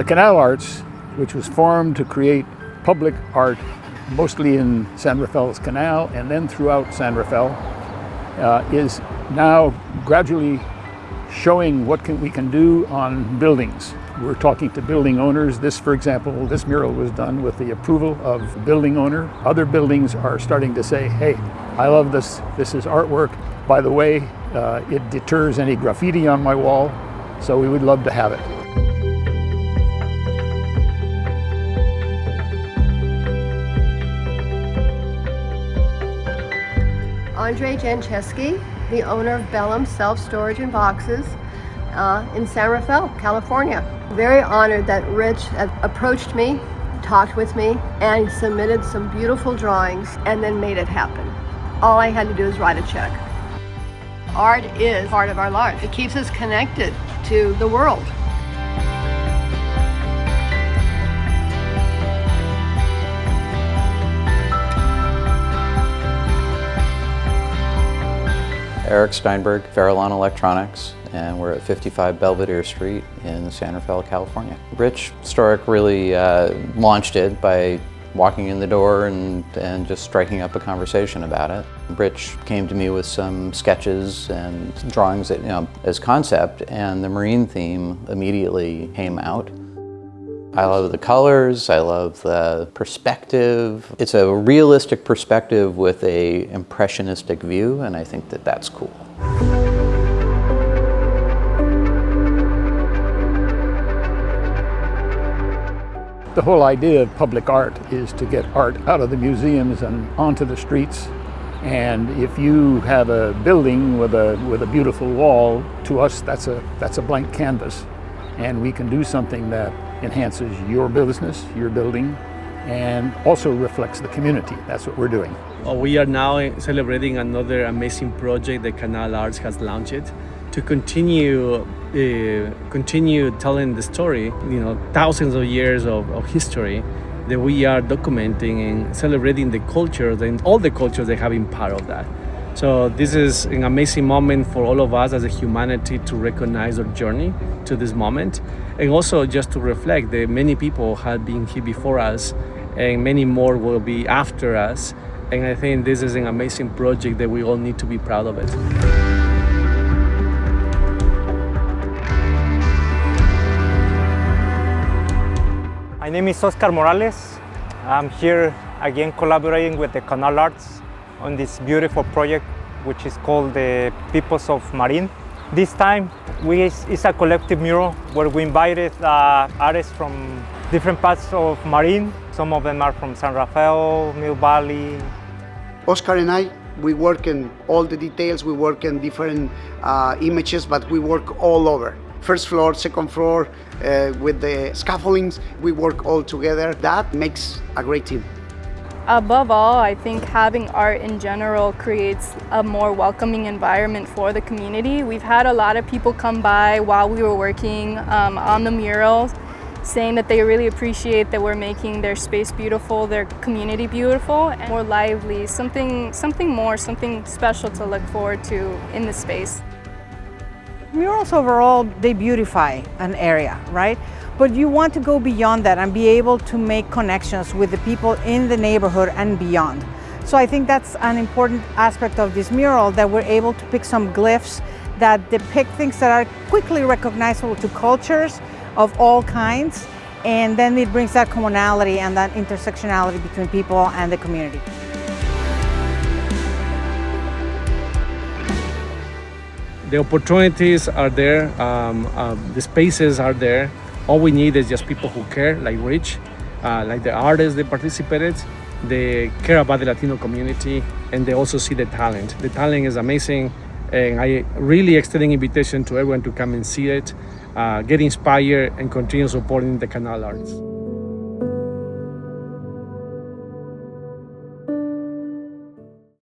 The Canal Arts, which was formed to create public art, mostly in San Rafael's canal and then throughout San Rafael, is now gradually showing what we can do on buildings. We're talking to building owners. This, for example, this mural was done with the approval of the building owner. Other buildings are starting to say, hey, I love this. This is artwork. By the way, it deters any graffiti on my wall, so we would love to have it. Andre Jancheski, the owner of Bellum Self-Storage and Boxes in San Rafael, California. Very honored that Rich approached me, talked with me, and submitted some beautiful drawings and then made it happen. All I had to do was write a check. Art is part of our life. It keeps us connected to the world. Eric Steinberg, Farallon Electronics, and we're at 55 Belvedere Street in San Rafael, California. Rich Storek really launched it by walking in the door and just striking up a conversation about it. Rich came to me with some sketches and drawings that, as concept, and the marine theme immediately came out. I love the colors, I love the perspective. It's a realistic perspective with an impressionistic view, and I think that that's cool. The whole idea of public art is to get art out of the museums and onto the streets. And if you have a building with a beautiful wall, to us that's a blank canvas. And we can do something that enhances your business, your building, and also reflects the community. That's what we're doing. We are now celebrating another amazing project that Canal Arts has launched to continue telling the story, thousands of years of history that we are documenting and celebrating the cultures and all the cultures that have been part of that. So this is an amazing moment for all of us as a humanity to recognize our journey to this moment, and also just to reflect that many people have been here before us and many more will be after us. And I think this is an amazing project that we all need to be proud of it. My name is Oscar Morales. I'm here again collaborating with the Canal Arts on this beautiful project which is called the Peoples of Marin. This time it's a collective mural where we invited artists from different parts of Marin. Some of them are from San Rafael, Mill Valley. Oscar and I, we work in all the details, we work in different images, but we work all over. First floor, second floor, with the scaffoldings, we work all together. That makes a great team. Above all, I think having art in general creates a more welcoming environment for the community. We've had a lot of people come by while we were working on the murals, saying that they really appreciate that we're making their space beautiful, their community beautiful, and more lively, something special to look forward to in the space. Murals overall, they beautify an area, right? But you want to go beyond that and be able to make connections with the people in the neighborhood and beyond. So I think that's an important aspect of this mural, that we're able to pick some glyphs that depict things that are quickly recognizable to cultures of all kinds, and then it brings that commonality and that intersectionality between people and the community. The opportunities are there, the spaces are there. All we need is just people who care, like Rich, like the artists that participated. They care about the Latino community, and they also see the talent. The talent is amazing, and I really extend an invitation to everyone to come and see it, get inspired, and continue supporting the Canal Arts.